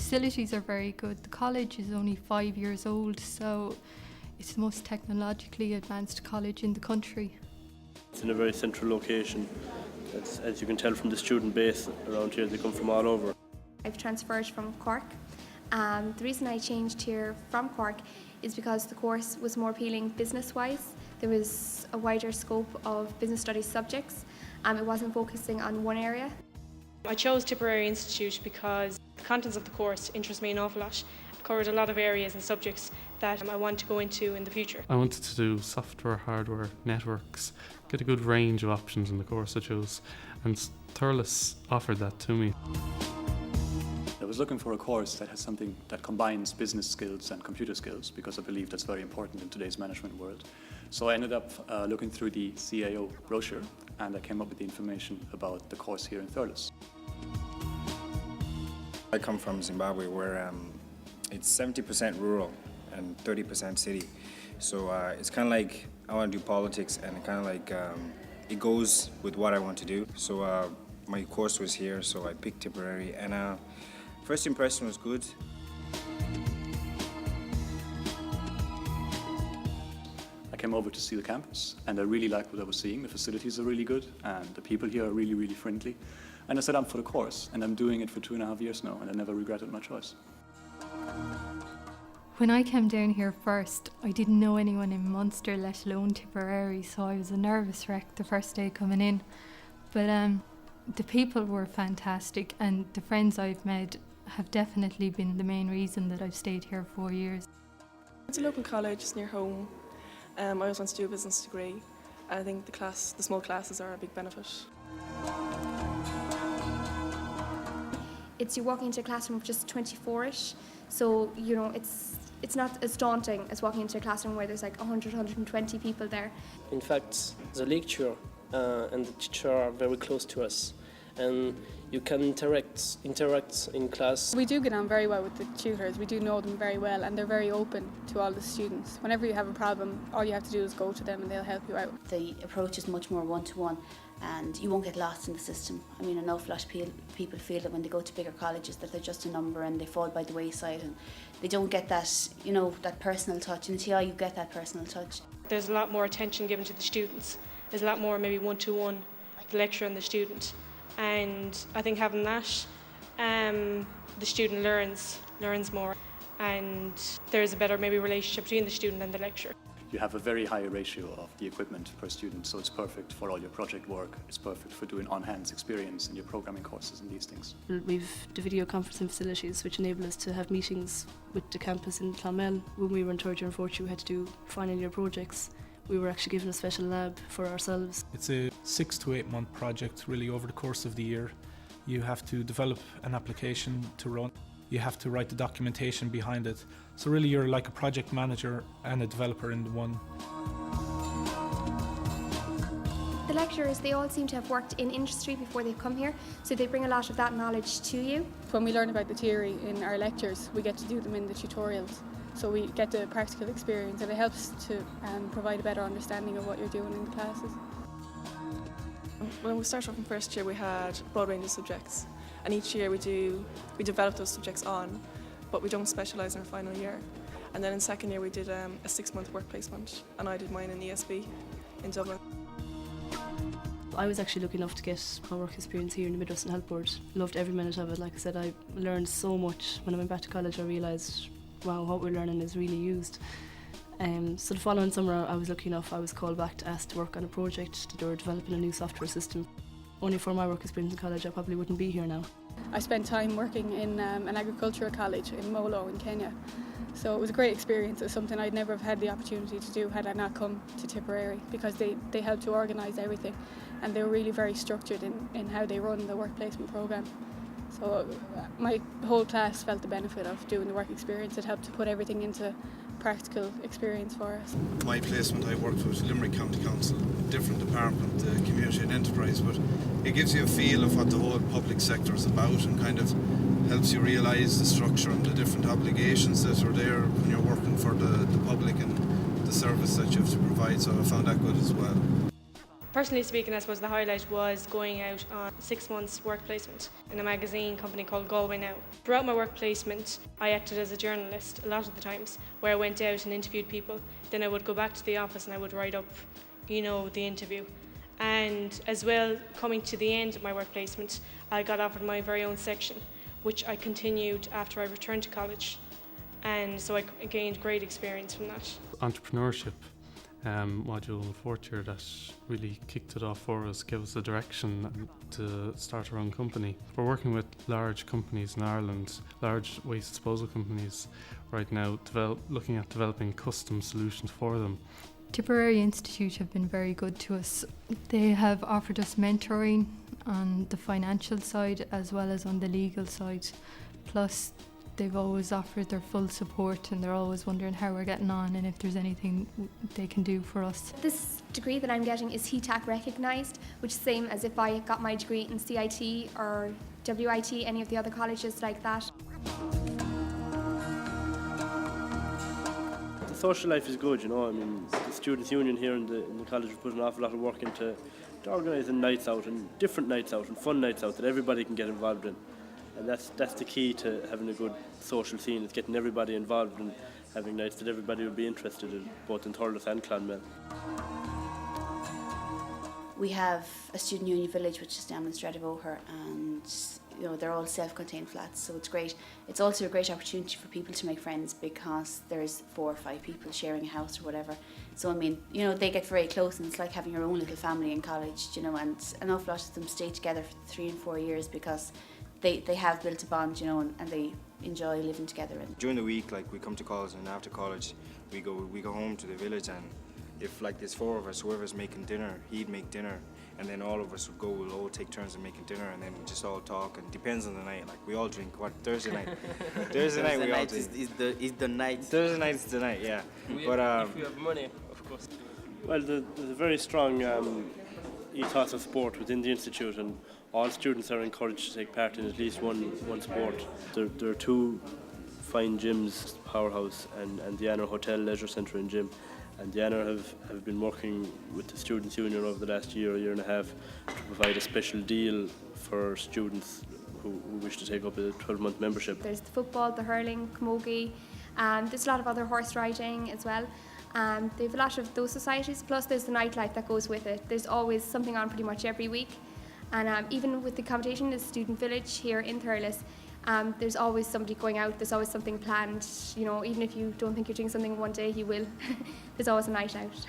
facilities are very good. The college is only 5 years old, so it's the most technologically advanced college in the country. It's in a very central location. As you can tell from the student base around here, they come from all over. I've transferred from Cork. The reason I changed here from Cork is because the course was more appealing business-wise. There was a wider scope of business studies subjects. It wasn't focusing on one area. I chose Tipperary Institute because the contents of the course interest me an awful lot. It covered a lot of areas and subjects that I want to go into in the future. I wanted to do software, hardware, networks, get a good range of options in the course I chose, and Thurles offered that to me. I was looking for a course that has something that combines business skills and computer skills, because I believe that's very important in today's management world. So I ended up looking through the CIO brochure, and I came up with the information about the course here in Thurles. I come from Zimbabwe, where it's 70% rural and 30% city. So it's kind of like I want to do politics, and kind of like it goes with what I want to do. So my course was here, so I picked Tipperary, and first impression was good. I came over to see the campus, and I really liked what I was seeing. The facilities are really good, and the people here are really, really friendly. And I set up for the course, and I'm doing it for 2.5 years now, and I never regretted my choice. When I came down here first, I didn't know anyone in Munster, let alone Tipperary, so I was a nervous wreck the first day coming in. But the people were fantastic, and the friends I've made have definitely been the main reason that I've stayed here 4 years. It's a local college, it's near home. I always want to do a business degree. I think the small classes are a big benefit. You're walking into a classroom of just 24-ish, so it's not as daunting as walking into a classroom where there's like 100, 120 people there. In fact, the lecturer and the teacher are very close to us, and you can interact in class. We do get on very well with the tutors. We do know them very well, and they're very open to all the students. Whenever you have a problem, all you have to do is go to them and they'll help you out. The approach is much more one-to-one, and you won't get lost in the system. I mean, an awful lot of people feel that when they go to bigger colleges that they're just a number and they fall by the wayside, and they don't get that, that personal touch. In TI you get that personal touch. There's a lot more attention given to the students. There's a lot more maybe one-to-one, the lecturer and the student. And I think having that, the student learns more, and there's a better maybe relationship between the student and the lecturer. You have a very high ratio of the equipment per student, so it's perfect for all your project work. It's perfect for doing on-hands experience in your programming courses and these things. We've the video conferencing facilities which enable us to have meetings with the campus in Clonmel. When we were in third year and fourth year, we had to do final year projects. We were actually given a special lab for ourselves. It's a 6 to 8 month project really over the course of the year. You have to develop an application to run. You have to write the documentation behind it. So really you're like a project manager and a developer in one. The lecturers, they all seem to have worked in industry before they've come here, so they bring a lot of that knowledge to you. When we learn about the theory in our lectures, we get to do them in the tutorials. So we get the practical experience, and it helps to provide a better understanding of what you're doing in the classes. When we started off in first year, we had a broad range of subjects, and each year we develop those subjects on, but we don't specialise in our final year. And then in second year we did a 6-month work placement, and I did mine in ESB in Dublin. I was actually lucky enough to get my work experience here in the Midwestern Health Board. Loved every minute of it. Like I said, I learned so much. When I went back to college I realised, wow, what we're learning is really used. So the following summer I was lucky enough, I was called back to ask to work on a project that they were developing a new software system. Only for my work experience in college I probably wouldn't be here now. I spent time working in an agricultural college in Molo in Kenya. So it was a great experience. It was something I'd never have had the opportunity to do had I not come to Tipperary, because they helped to organise everything, and they were really very structured in how they run the work placement programme. So my whole class felt the benefit of doing the work experience. It helped to put everything into practical experience for us. My placement, I worked with Limerick County Council, different department, community and enterprise, but it gives you a feel of what the whole public sector is about, and kind of helps you realise the structure and the different obligations that are there when you're working for the public and the service that you have to provide, so I found that good as well. Personally speaking, I suppose the highlight was going out on 6 months work placement in a magazine company called Galway Now. Throughout my work placement, I acted as a journalist a lot of the times, where I went out and interviewed people. Then I would go back to the office and I would write up, the interview. And as well, coming to the end of my work placement, I got offered my very own section, which I continued after I returned to college. And so I gained great experience from that. Entrepreneurship module in the fourth year that really kicked it off for us, gave us the direction to start our own company. We're working with large companies in Ireland, large waste disposal companies right now, looking at developing custom solutions for them. Tipperary Institute have been very good to us. They have offered us mentoring on the financial side as well as on the legal side. Plus, they've always offered their full support and they're always wondering how we're getting on and if there's anything they can do for us. This degree that I'm getting is HETAC recognised, which is the same as if I got my degree in CIT or WIT, any of the other colleges like that. The social life is good, the Students' Union here in the college have put an awful lot of work into organising nights out and different nights out and fun nights out that everybody can get involved in. And that's the key to having a good social scene, is getting everybody involved and having nights that everybody will be interested in, both in Thurles and Clonmel. We have a student union village which is down in Stradivoher, and they're all self-contained flats, so it's great. It's also a great opportunity for people to make friends because there's 4 or 5 people sharing a house or whatever. So they get very close, and it's like having your own little family in college, and an awful lot of them stay together for 3 and 4 years because they have built a bond, and they enjoy living together. During the week, we come to college, and after college, we go home to the village, and if there's 4 of us, whoever's making dinner, he'd make dinner, and then all of us would go. We'll all take turns in making dinner, and then we just all talk. And depends on the night. We all drink. Thursday night? Thursday night we all drink. Is the night. Thursday night is the night, yeah. If we have money, of course. Well, there's a very strong ethos of sport within the institute, and all students are encouraged to take part in at least one sport. There are 2 fine gyms, Powerhouse and the Anner Hotel Leisure Centre and Gym. And the Anner have been working with the Students' Union over the last year and a half to provide a special deal for students who wish to take up a 12-month membership. There's the football, the hurling, camogie, there's a lot of other horse riding as well. They have a lot of those societies, plus there's the nightlife that goes with it. There's always something on pretty much every week. And even with the accommodation in the student village here in Thurles, there's always somebody going out, there's always something planned. Even if you don't think you're doing something one day, you will. There's always a night out.